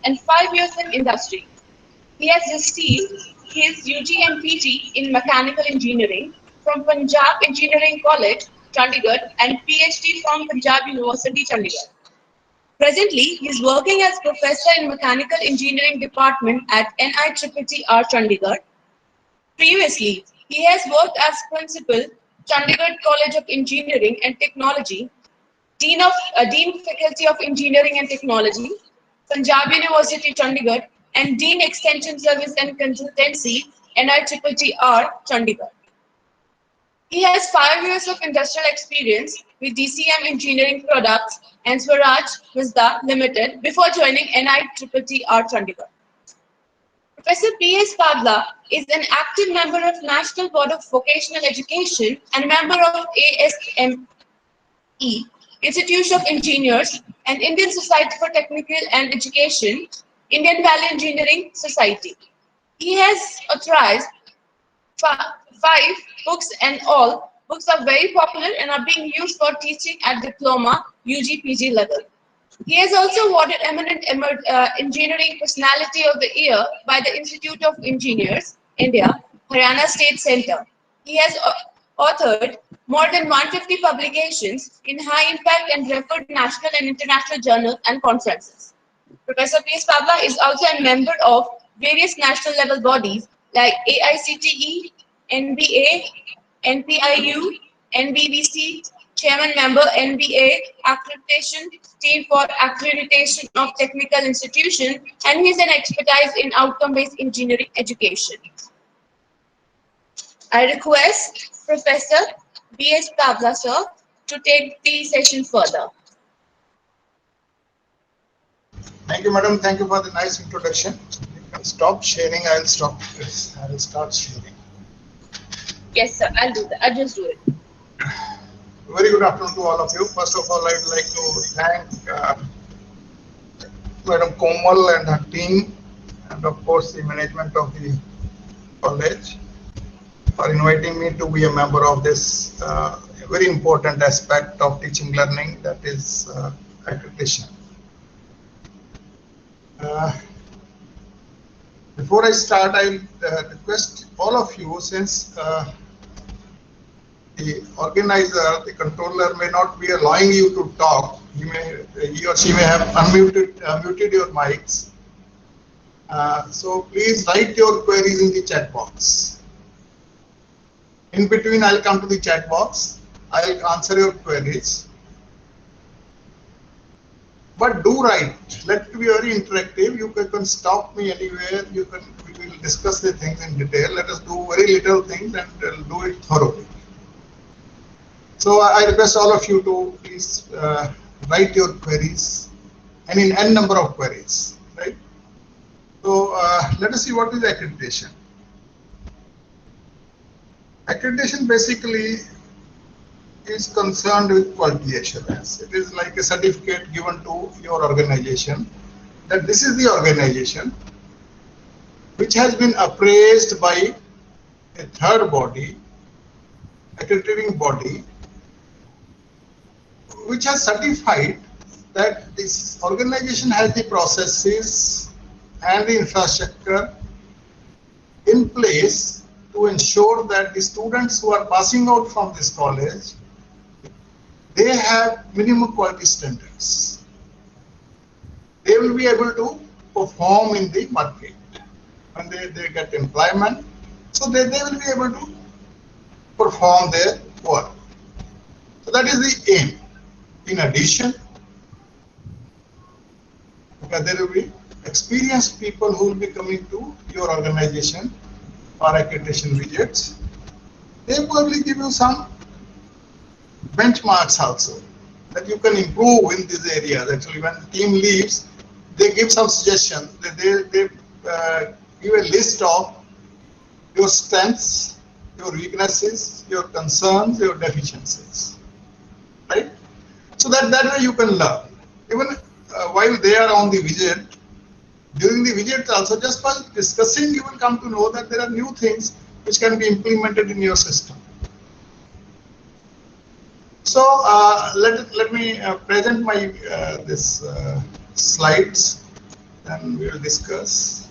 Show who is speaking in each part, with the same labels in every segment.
Speaker 1: and 5 years in industry. He has received his UG and PG in mechanical engineering from Punjab Engineering College, Chandigarh, and PhD from Punjab University, Chandigarh. Presently, he is working as professor in mechanical engineering department at NITTR Chandigarh. Previously, he has worked as principal, Chandigarh College of Engineering and Technology, Dean Faculty of Engineering and Technology, Punjab University Chandigarh, and Dean Extension Service and Consultancy, NITTR Chandigarh. He has 5 years of industrial experience with DCM Engineering Products and Swaraj Visda Limited before joining NITTR Chandigarh. Professor P.S. Pavla is an active member of National Board of Vocational Education and member of ASME, Institute of Engineers, and Indian Society for Technical and Education, Indian Valley Engineering Society. He has authorized 5 books, and all books are very popular and are being used for teaching at diploma UG/PG level. He is also awarded Eminent Engineering Personality of the Year by the Institute of Engineers, India, Haryana State Centre. He has authored more than 150 publications in high-impact and referred national and international journals and conferences. Professor P.S. Pavla is also a member of various national level bodies like AICTE, NBA, NPIU, NBBC, Chairman Member NBA Accreditation Team for Accreditation of Technical Institution, and he is an expertise in outcome-based engineering education. I request Professor B.S. Pavla, sir, to take the session further.
Speaker 2: Thank you, madam. Thank you for the nice introduction. You can stop sharing. I will stop this. I will start sharing.
Speaker 1: Yes, sir. I'll do that. I'll just do it.
Speaker 2: Very good afternoon to all of you. First of all, I'd like to thank Madam Komal and her team, and of course the management of the college for inviting me to be a member of this very important aspect of teaching learning, that is accreditation. Before I start, I request all of you, since the organizer, the controller, may not be allowing you to talk. He or she may have muted your mics. So please write your queries in the chat box. In between, I'll come to the chat box. I'll answer your queries. But do write. Let it be very interactive. You can stop me anywhere. We will discuss the things in detail. Let us do very little things and do it thoroughly. So I request all of you to please write your queries, and in n number of queries, right? So let us see what is accreditation. Accreditation basically is concerned with quality assurance. It is like a certificate given to your organization that this is the organization which has been appraised by a third body, accrediting body, which has certified that this organization has the processes and the infrastructure in place to ensure that the students who are passing out from this college, they have minimum quality standards. They will be able to perform in the market when they get employment. So they will be able to perform their work. So that is the aim. In addition, because there will be experienced people who will be coming to your organization for accreditation visits, they will probably give you some benchmarks also that you can improve in these areas. Actually, when the team leaves, they give some suggestions. They give a list of your strengths, your weaknesses, your concerns, your deficiencies, right? So that way you can learn. Even while they are on the visit, during the visit also, just by discussing, you will come to know that there are new things which can be implemented in your system. So let me present my this slides. Then we will discuss.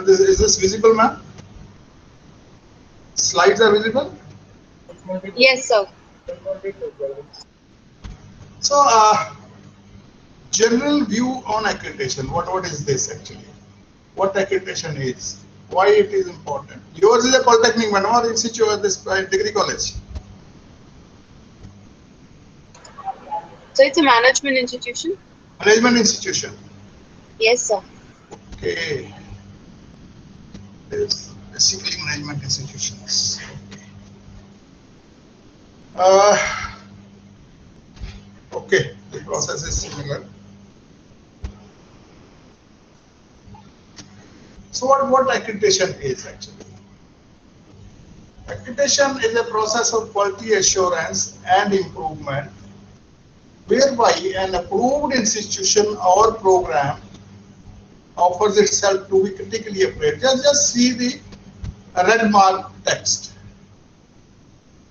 Speaker 2: Is this visible, ma'am? Slides are visible?
Speaker 1: Yes, sir.
Speaker 2: So, general view on accreditation. What is this actually? What accreditation is? Why it is important? Yours is a polytechnic, madam, or institute at this degree college?
Speaker 1: So it's a management institution?
Speaker 2: Management institution.
Speaker 1: Yes, sir.
Speaker 2: Okay. It's basically management institutions. Okay, the process is similar. So what accreditation is actually? Accreditation is a process of quality assurance and improvement whereby an approved institution or program offers itself to be critically appraised. Just see the red mark text.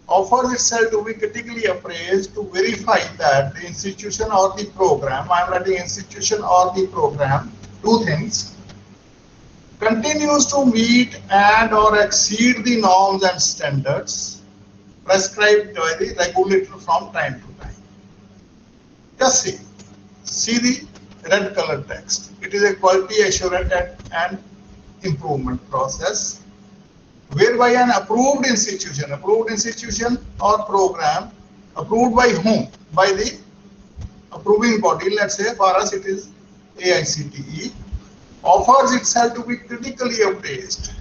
Speaker 2: Offers itself to be critically appraised to verify that the institution or the program, I am writing institution or the program, two things, continues to meet and or exceed the norms and standards prescribed by the regulator from time to time. Just see the red color text. It is a quality assurance and improvement process whereby an approved institution or program, approved by whom? By the approving body, let's say for us it is AICTE, offers itself to be critically appraised.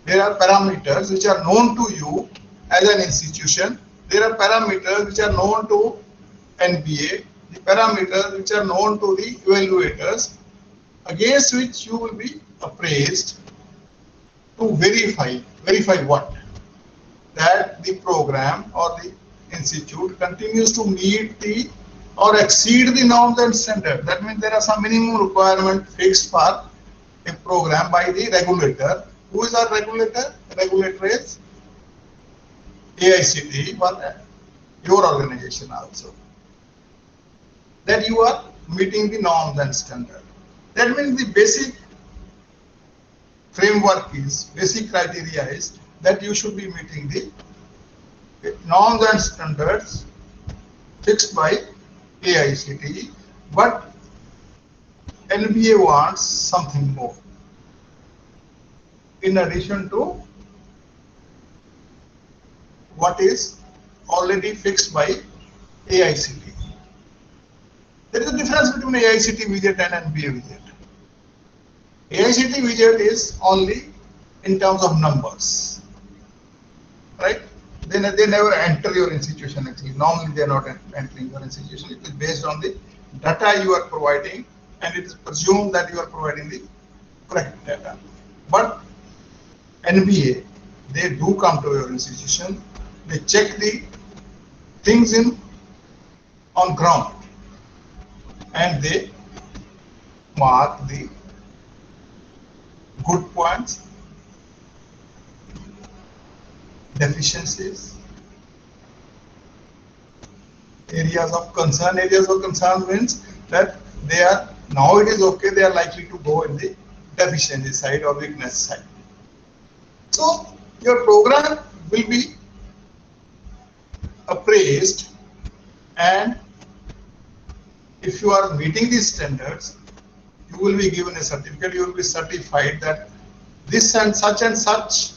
Speaker 2: There are parameters which are known to you as an institution. There are parameters which are known to NBA, the parameters which are known to the evaluators, against which you will be appraised to verify what? That the program or the institute continues to meet the or exceed the norms and standards. That means there are some minimum requirement fixed for a program by the regulator. Who is our regulator? Regulator is AICTE, but your organization also. That you are meeting the norms and standards. That means the basic framework is, basic criteria is that you should be meeting the norms and standards fixed by AICTE, but NBA wants something more. In addition to what is already fixed by AICTE. There is a difference between AICTE widget and NBA widget. AICTE widget is only in terms of numbers, right? They never enter your institution actually. Normally they are not entering your institution. It is based on the data you are providing, and it is presumed that you are providing the correct data. But NBA, they do come to your institution, they check the things on ground, and they mark the good points, deficiencies, areas of concern. Areas of concern means that they are, now it is okay, they are likely to go in the deficiency side or weakness side. So your program will be appraised, and if you are meeting these standards, you will be given a certificate. You will be certified that this and such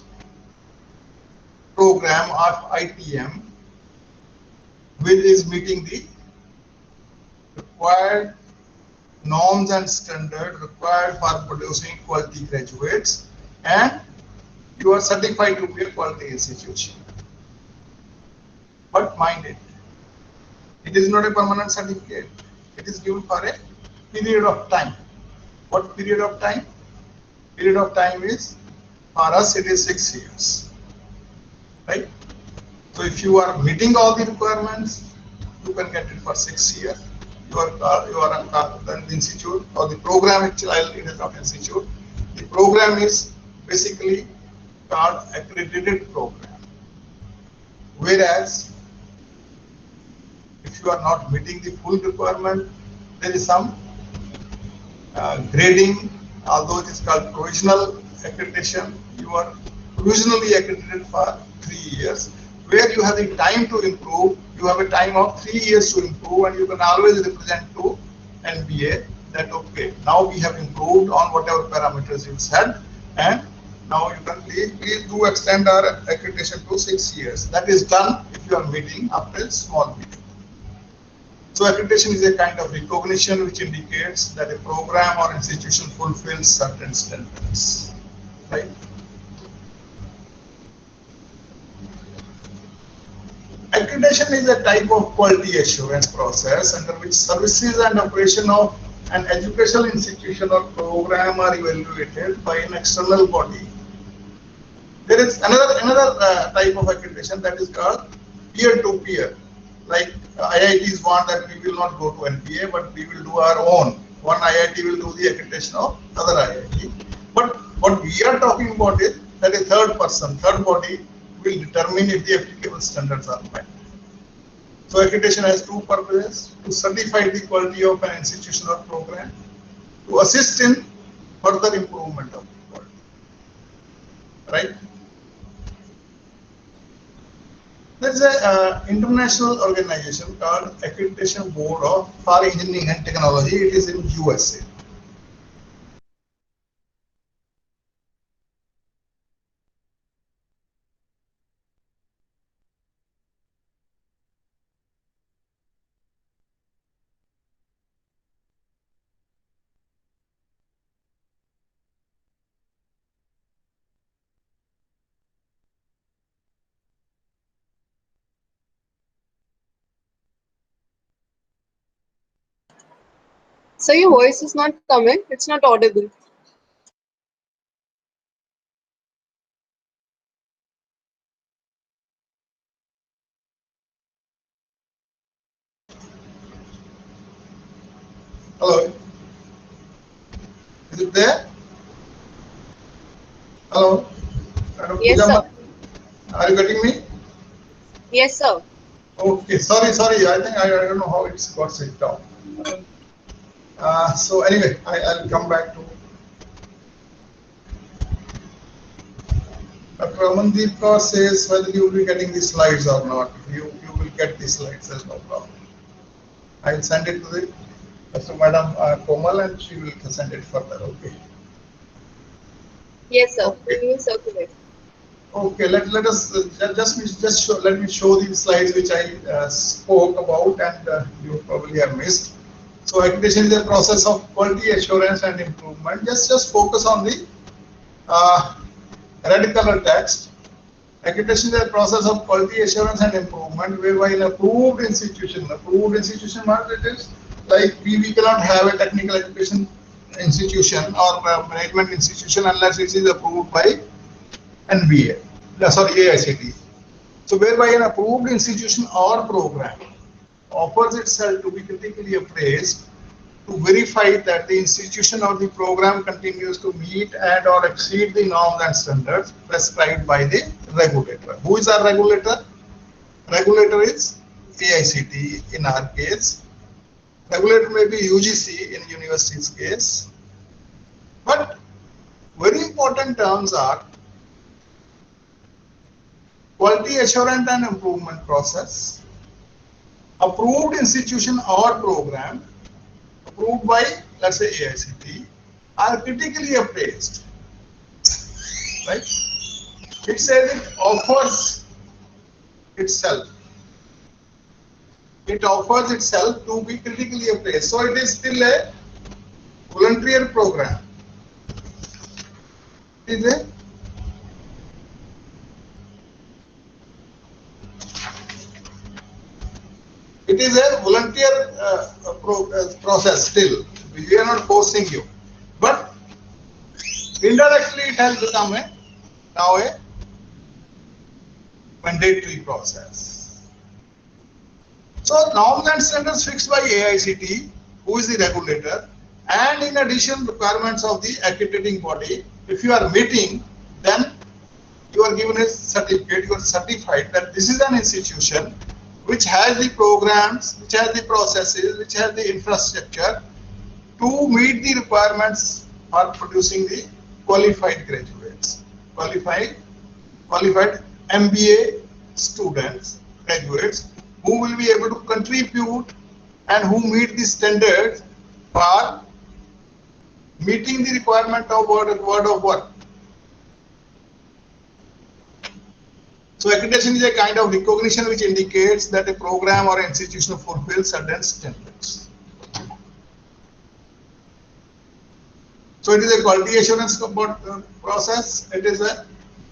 Speaker 2: program of ITM is meeting the required norms and standards required for producing quality graduates, and you are certified to be a quality institution. But mind it is not a permanent certificate. It is given for a period of time. What period of time? Period of time is, for us it is 6 years, right? So if you are meeting all the requirements, you can get it for 6 years. You are the institute or the program, actually it is not institute. The program is basically called accredited program. Whereas if you are not meeting the full requirement, there is some grading, although it is called provisional accreditation. You are provisionally accredited for 3 years, where you have the time to improve. You have a time of 3 years to improve, and you can always represent to NBA that okay, now we have improved on whatever parameters you said, and now you can please do extend our accreditation to 6 years. That is done if you are meeting after a small meeting. So accreditation is a kind of recognition which indicates that a program or institution fulfills certain standards, right? Accreditation is a type of quality assurance process under which services and operation of an educational institution or program are evaluated by an external body. There is another type of accreditation that is called peer-to-peer. Like IITs want that we will not go to NBA, but we will do our own. One IIT will do the accreditation of other IIT. But what we are talking about is that a third body will determine if the applicable standards are met. So accreditation has two purposes: to certify the quality of an institution or program, to assist in further improvement of the quality. Right? There is an international organization called Accreditation Board for Engineering and Technology. It is in USA.
Speaker 3: So your voice is not coming. It's not audible.
Speaker 2: Hello. Is it there? Hello.
Speaker 3: Yes, sir.
Speaker 2: Are you getting me?
Speaker 3: Yes, sir.
Speaker 2: Okay. Sorry. I think I don't know how it's got switched off. So anyway, I'll come back to Dr. Amandeep says whether you will be getting the slides or not. You will get the slides, there's no problem. I'll send it to Madam Komal and she will send it further. Okay.
Speaker 3: Yes, sir.
Speaker 2: Okay.
Speaker 3: We will circulate.
Speaker 2: Okay. Let us let me show the slides which I spoke about and you probably have missed. So accreditation is a process of quality assurance and improvement. Just focus on the red color text. Accreditation is a process of quality assurance and improvement whereby an approved institution what it is, like we cannot have a technical education institution or management institution unless it is approved by NBA, AICTE. So whereby an approved institution or program offers itself to be critically appraised to verify that the institution or the program continues to meet and or exceed the norms and standards prescribed by the regulator. Who is our regulator? Regulator is AICTE in our case. Regulator may be UGC in university's case. But very important terms are quality assurance and improvement process, approved institution or program, approved by, let's say, AICTE, are critically appraised, right? It says it offers itself. It offers itself to be critically appraised. So it is still a voluntary program. Is it? It is a volunteer process still. We are not forcing you. But indirectly it has become now a mandatory process. So norms and standards fixed by AICTE, who is the regulator, and in addition requirements of the accrediting body. If you are meeting, then you are given a certificate, you are certified that this is an institution which has the programs, which has the processes, which has the infrastructure to meet the requirements for producing the qualified graduates, qualified MBA students, graduates who will be able to contribute and who meet the standards for meeting the requirement of world of work. So accreditation is a kind of recognition which indicates that a program or institution fulfills certain standards. So it is a quality assurance process. It is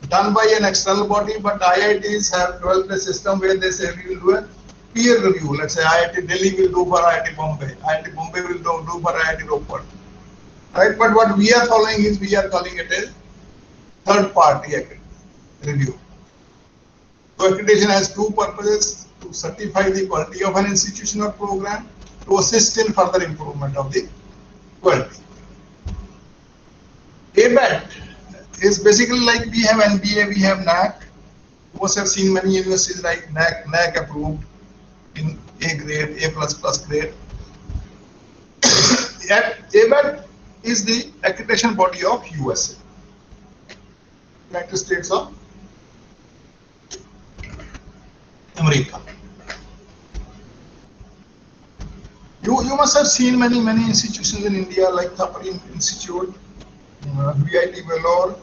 Speaker 2: done by an external body, but IITs have developed a system where they say we will do a peer review. Let's say IIT Delhi will do for IIT Bombay. IIT Bombay will do for IIT Roper. Right? But what we are following is we are calling it a third party review. So accreditation has two purposes: to certify the quality of an institution or program, to assist in further improvement of the quality. ABET is basically like we have NBA, we have NAC. You must have seen many universities like NAC approved in A grade, A++ grade. Yet ABET is the accreditation body of USA, United States of America. You must have seen many institutions in India like Thapar Institute, VIT Vellore,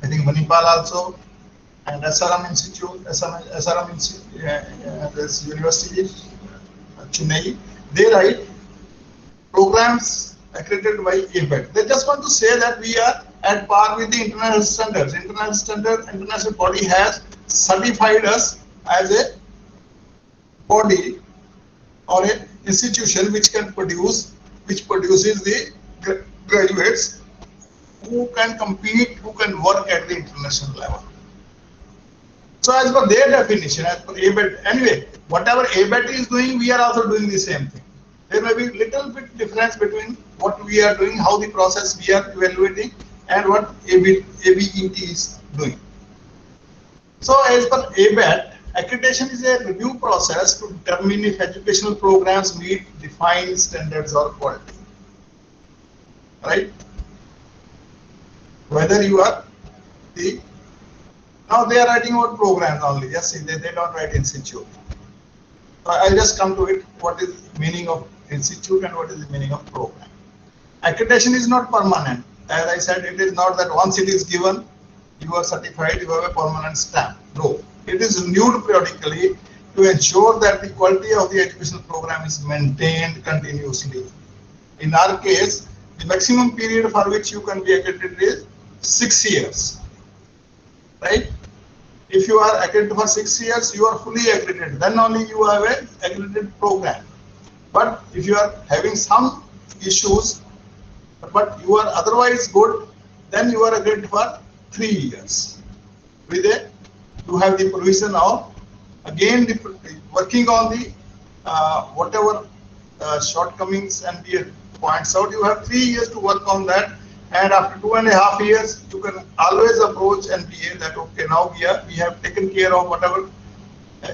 Speaker 2: I think Manipal also, and SRM Institute, this university, Chennai. They write programs accredited by ABET. They just want to say that we are at par with the international standards. International body has certified us as a body or an institution which produces the graduates who can compete, who can work at the international level. So as per their definition, as per ABET, anyway, whatever ABET is doing, we are also doing the same thing. There may be little bit difference between what we are doing, how the process we are evaluating, and what ABET is doing. So as per ABET, accreditation is a review process to determine if educational programs meet defined standards or quality. Right? Whether you are now they are writing about programs only. Yes, they don't write institute. I'll just come to it. What is the meaning of institute and what is the meaning of program? Accreditation is not permanent. As I said, it is not that once it is given, you are certified, you have a permanent stamp. No, it is renewed periodically to ensure that the quality of the educational program is maintained continuously. In our case, the maximum period for which you can be accredited is 6 years. Right? If you are accredited for 6 years, you are fully accredited. Then only you have an accredited program. But if you are having some issues, but you are otherwise good, then you are accredited for 3 years. With it, you have the provision of again working on the whatever shortcomings NBA points out. You have 3 years to work on that, and after 2.5 years, you can always approach NBA that okay, now we have taken care of whatever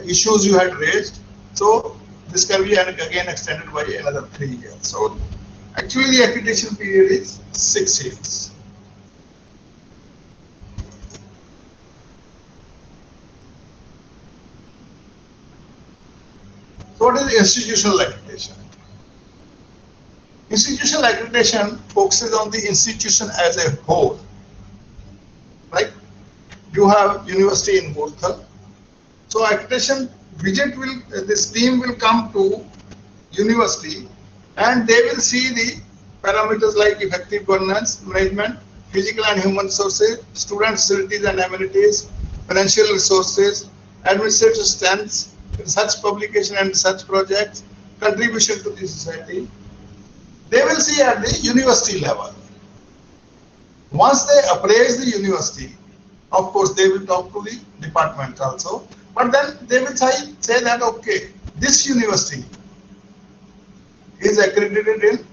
Speaker 2: issues you had raised. So this can be again extended by another 3 years. So actually, the accreditation period is 6 years. So what is institutional accreditation? Institutional accreditation focuses on the institution as a whole. Right? You have university in Murthal. So accreditation visit this team will come to university and they will see the parameters like effective governance, management, physical and human resources, student facilities and amenities, financial resources, administrative strengths, research publication and research projects, contribution to the society. They will see at the university level. Once they appraise the university, of course they will talk to the department also, but then they will say that okay, this university is accredited in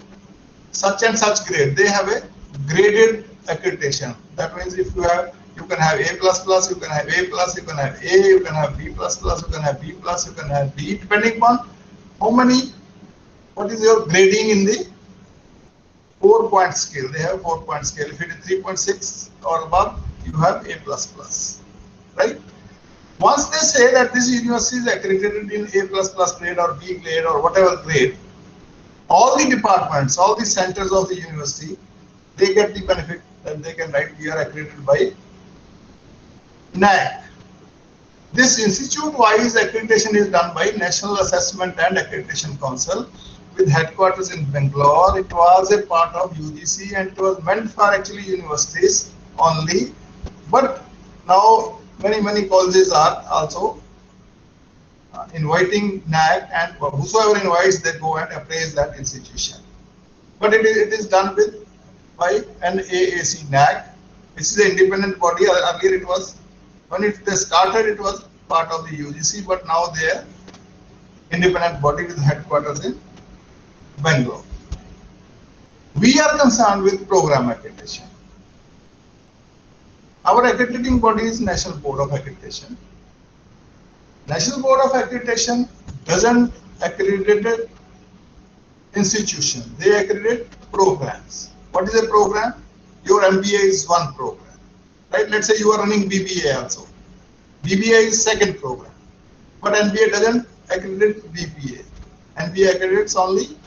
Speaker 2: such and such grade. They have a graded accreditation. That means if you have, you can have A++, you can have A+, you can have A, you can have B++, you can have B+, you can have B, depending upon how many, what is your grading in the 4-point scale. They have 4-point scale. If it is 3.6 or above, you have A++, right? Once they say that this university is accredited in A++ grade or B grade or whatever grade, all the departments, all the centers of the university, they get the benefit that they can write we are accredited by NAAC. This institute-wise accreditation is done by National Assessment and Accreditation Council with headquarters in Bangalore. It was a part of UGC and it was meant for actually universities only. But now many colleges are also inviting NAAC, and whosoever invites, they go and appraise that institution. But it is done by NAAC NAAC. This is an independent body. Earlier it was, when they started, it was part of the UGC, but now they are independent body with headquarters in Bangalore. We are concerned with program accreditation. Our accrediting body is National Board of Accreditation. National Board of Accreditation doesn't accredit institution. They accredit programs. What is a program? Your MBA is one program, right? Let's say you are running BBA also. BBA is second program, but NBA doesn't accredit BBA. NBA accredits only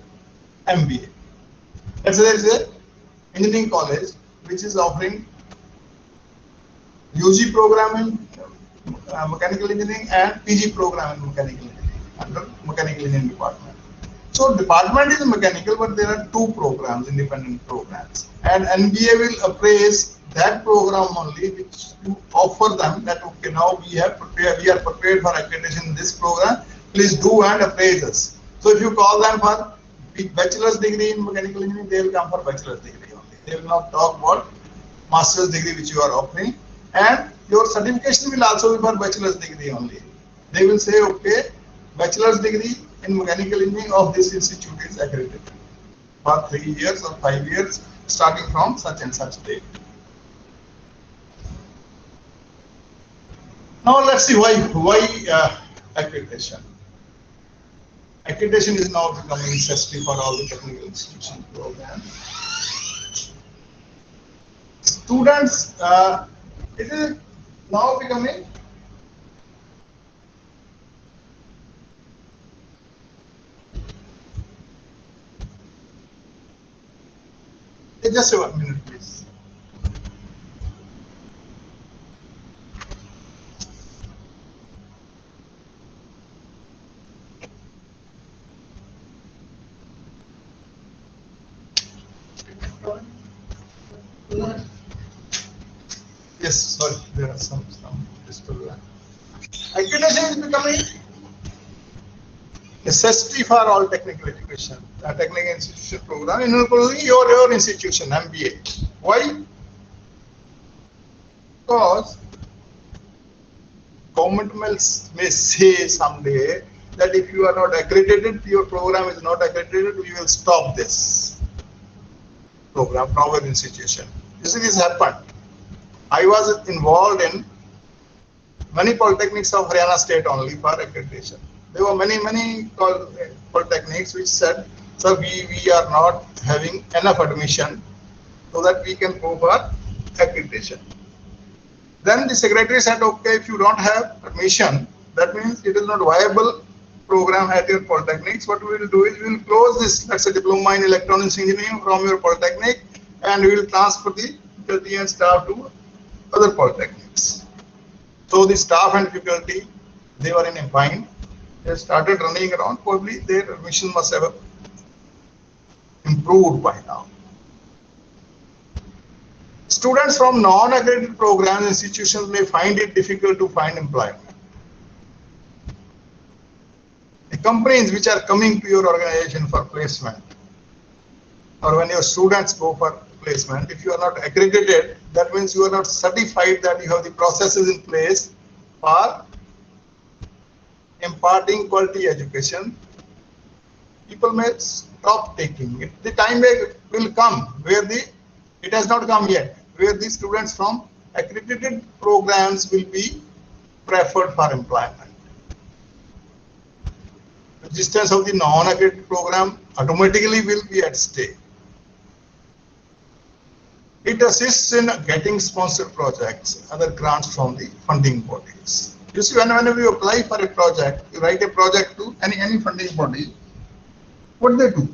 Speaker 2: MBA. Let's say there is a engineering college which is offering UG program in mechanical engineering and PG program in mechanical engineering under mechanical engineering department. So department is mechanical, but there are two programs, independent programs, and NBA will appraise that program only, which you offer them that okay, now we are prepared for accreditation in this program. Please do and appraise us. So if you call them for bachelor's degree in mechanical engineering, they will come for bachelor's degree only. They will not talk about master's degree which you are offering, and your certification will also be for bachelor's degree only. They will say, okay, bachelor's degree in mechanical engineering of this institute is accredited for 3 years or 5 years, starting from such and such date. Now let's see why accreditation. Accreditation is now becoming necessary for all the technical institution programs. Students, it is now becoming just a minute, please. Yes, sorry, there are some disturbance. Accreditation is becoming necessity for all technical education, technical institution program, including your institution, MBA. Why? Because government may say someday that if you are not accredited, your program is not accredited, we will stop this program from our institution. You see, this happened. I was involved in many polytechnics of Haryana state only for accreditation. There were many polytechnics which said, sir, we are not having enough admission so that we can go for accreditation. Then the secretary said, okay, if you don't have admission, that means it is not viable program at your polytechnics. What we will do is we will close this, let's say, diploma in electronics engineering from your polytechnic, and we will transfer the faculty and staff to other polytechnics. So the staff and faculty, they were in a bind. They started running around. Probably their admission must have improved by now. Students from non-accredited programs institutions may find it difficult to find employment. The companies which are coming to your organization for placement, or when your students go for placement, if you are not accredited, that means you are not certified that you have the processes in place for imparting quality education. People may stop taking it. The time will come where it has not come yet, where the students from accredited programs will be preferred for employment. Existence of the non-accredited program automatically will be at stake. It assists in getting sponsored projects, other grants from the funding bodies. You see, whenever you apply for a project, you write a project to any funding body, what they do?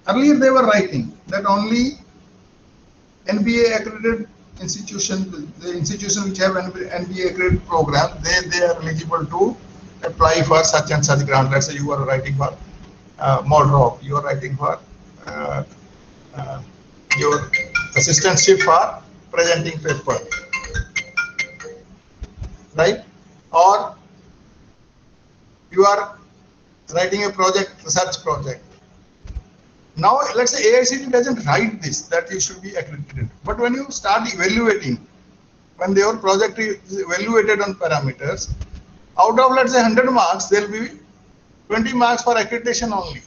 Speaker 2: Earlier they were writing that only NBA accredited institutions, the institutions which have NBA accredited program, they are eligible to apply for such and such grant. Let's say you are writing for MODROP, you are writing for your assistantship for presenting paper, right? Or you are writing a project, research project. Now, let's say AICTE doesn't write this, that you should be accredited. But when you start evaluating, when your project is evaluated on parameters, out of, let's say, 100 marks, there will be 20 marks for accreditation only.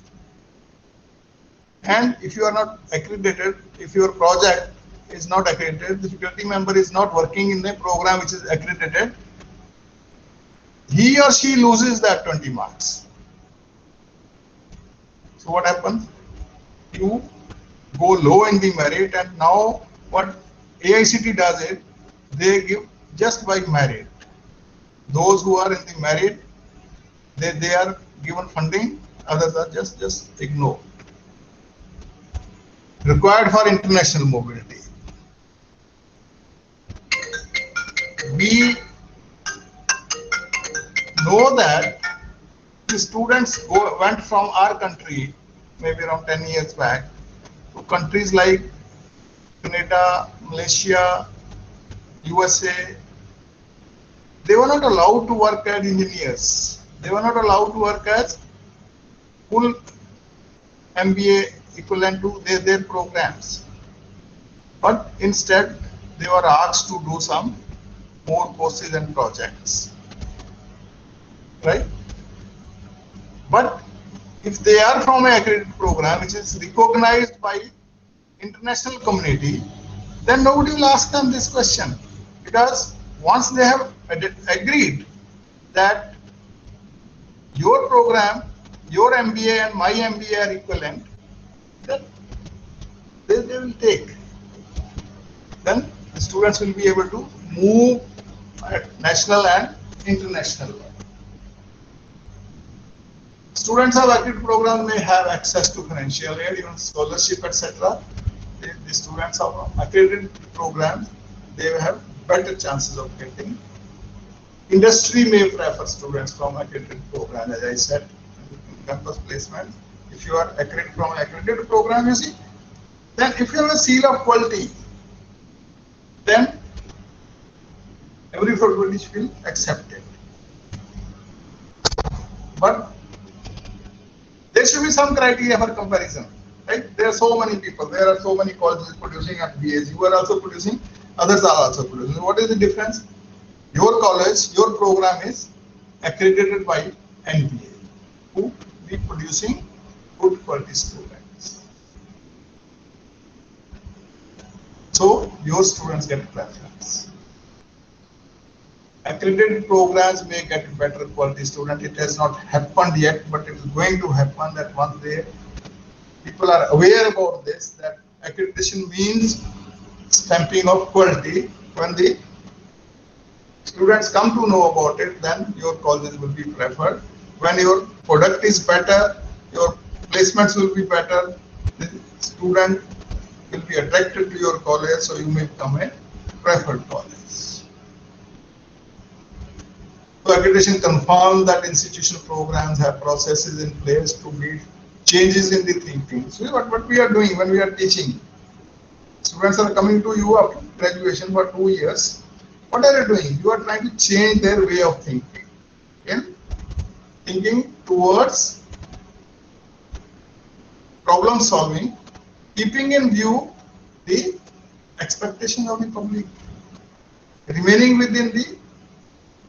Speaker 2: And if you are not accredited, if your project is not accredited, the faculty member is not working in a program which is accredited, he or she loses that 20 marks. So what happens? You go low in the merit, and now what AICTE does is they give just by merit. Those who are in the merit, they are given funding, others are just ignored. Required for international mobility. We know that the students went from our country maybe around 10 years back to countries like Canada, Malaysia, USA. They were not allowed to work as engineers. They were not allowed to work as full MBA equivalent to their programs. But instead, they were asked to do some more courses and projects. Right? But if they are from an accredited program which is recognized by international community, then nobody will ask them this question, because once they have agreed that your program, your MBA and my MBA are equivalent, then they will take. Then the students will be able to move at national and international level. Students of accredited program may have access to financial aid, even scholarship, etc. The students of accredited programs, they have better chances of getting. Industry may prefer students from accredited program, as I said, campus placement. If you are accredited from an accredited program, you see, then if you have a seal of quality, then every faculty will accept it. But there should be some criteria for comparison, right? There are so many people, there are so many colleges producing MBAs. You are also producing, others are also producing. What is the difference? Your college, your program is accredited by NBA, who be producing good quality students. So your students get preference. Accredited programs may get better quality student. It has not happened yet, but it is going to happen, that once people are aware about this, that accreditation means stamping of quality. When the students come to know about it, then your colleges will be preferred. When your product is better, your placements will be better, the student will be attracted to your college, so you may become a preferred college. So accreditation confirms that institutional programs have processes in place to meet changes in the thinking. So what we are doing when we are teaching, students are coming to you after graduation for 2 years. What are you doing? You are trying to change their way of thinking. Okay? Thinking towards problem solving, keeping in view the expectation of the public, remaining within the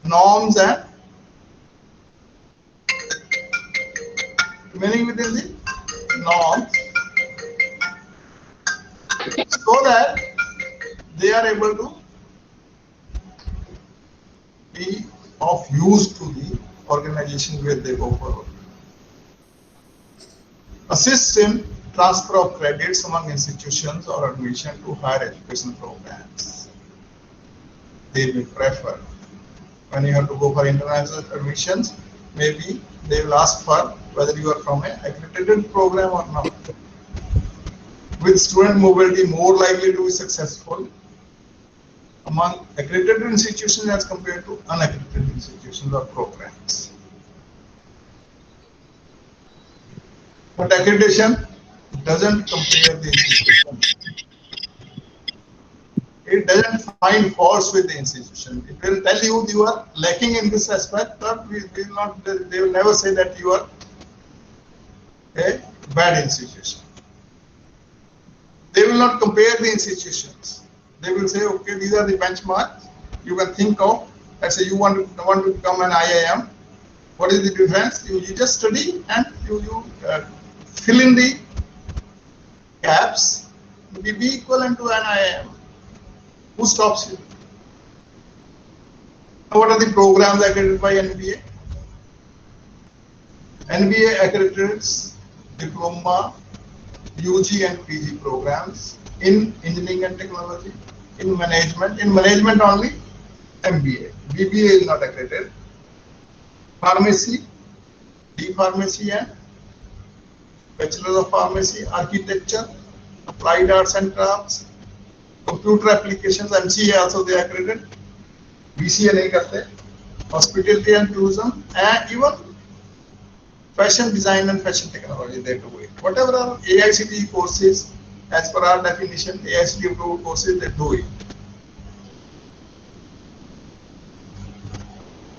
Speaker 2: norms and that they are able to be of use to the organization where they go forward. Assists in transfer of credits among institutions or admission to higher education programs. They will prefer. When you have to go for international admissions, maybe they will ask for whether you are from an accredited program or not. With student mobility more likely to be successful among accredited institutions as compared to unaccredited institutions or programs. But accreditation doesn't compare the institution. It doesn't find faults with the institution. It will tell you are lacking in this aspect, but they will never say that you are a bad institution. They will not compare the institutions. They will say, okay, these are the benchmarks you can think of. Let's say you want to become an IIM. What is the difference? You just study and you fill in the gaps. Be equivalent to an IIM. Who stops you? Now, what are the programs accredited by NBA? NBA accredits diploma, UG and PG programs in engineering and technology, in management only MBA. BBA is not accredited. Pharmacy, D Pharmacy and Bachelor of Pharmacy, Architecture, Applied Arts and Crafts, Computer Applications, MCA also they accredited. BCA नहीं करते. Hospitality and Tourism, and even fashion design and fashion technology they do it. Whatever are AICTE courses, as per our definition, AICTE approved courses, they do it.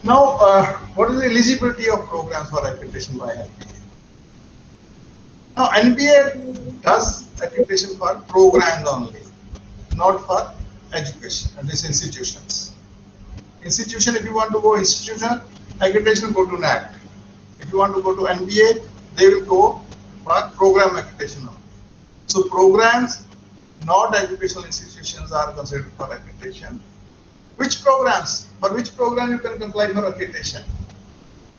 Speaker 2: Now, what is the eligibility of programs for accreditation by NBA? Now, NBA does accreditation for programs only, not for education and these institutions. Institution, if you want to go institution accreditation, go to NAT. If you want to go to NBA, they will go for program accreditation only. So programs, not educational institutions, are considered for accreditation. Which programs? For which program you can apply for accreditation?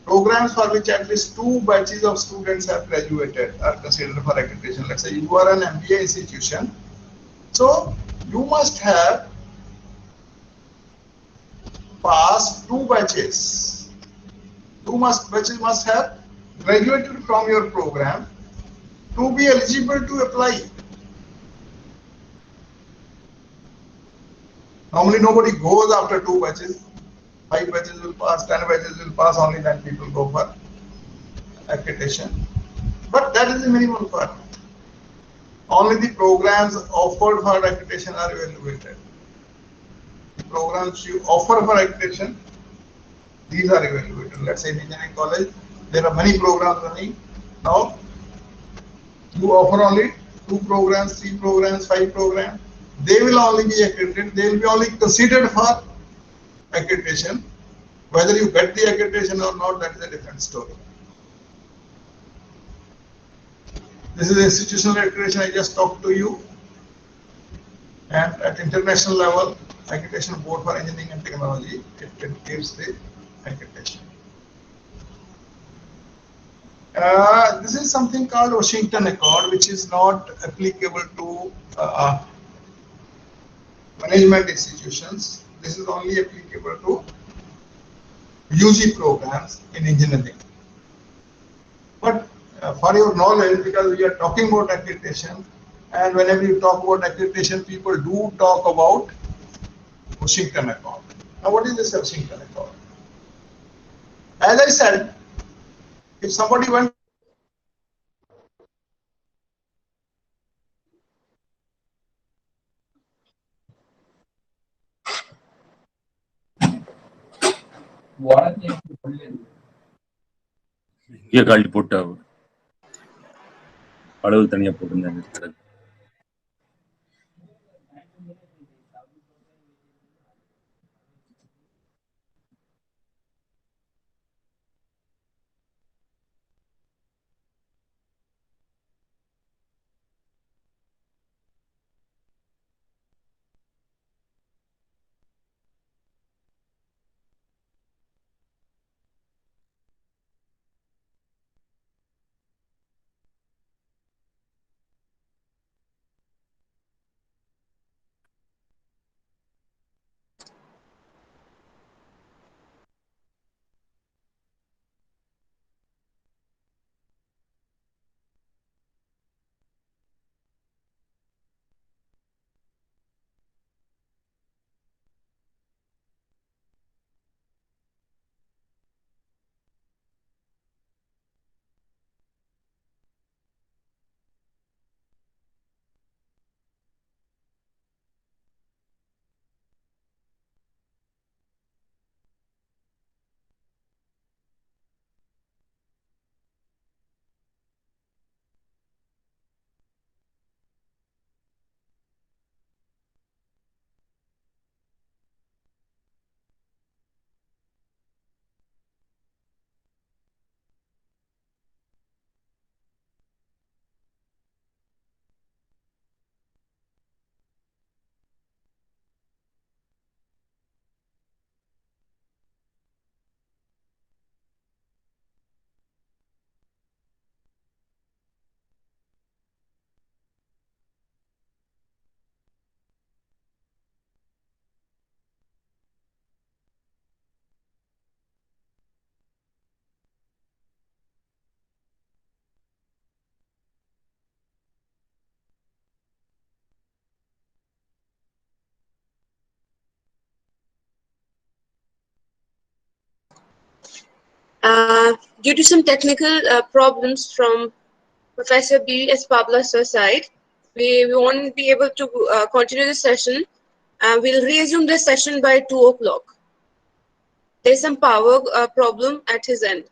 Speaker 2: Programs for which at least 2 batches of students have graduated are considered for accreditation. Let's say you are an MBA institution, so you must have passed 2 batches. 2 batches must have graduated from your program to be eligible to apply. Normally nobody goes after 2 batches. 5 batches will pass, 10 batches will pass, only then people go for accreditation. But that is the minimum requirement. Only the programs offered for accreditation are evaluated. The programs you offer for accreditation, these are evaluated. Let's say in engineering college, there are many programs running. Now, you offer only 2 programs, 3 programs, 5 programs. They will only be accredited. They will be only considered for accreditation. Whether you get the accreditation or not, that is a different story. This is institutional accreditation I just talked to you. And at international level, Accreditation Board for Engineering and Technology, it gives the accreditation. This is something called Washington Accord, which is not applicable to management institutions. This is only applicable to UG programs in engineering. But for your knowledge, because we are talking about accreditation, and whenever you talk about accreditation, people do talk about Washington Accord. Now, what is this Washington Accord? As I said, if somebody went
Speaker 4: இங்கே கழட்டி போட்டு அளவு தனியா போட்டிருந்தாங்க.
Speaker 3: Due to some technical problems from Professor B.S. Pabla's side, we won't be able to continue the session. We'll resume the session by 2 o'clock. There's some power problem at his end.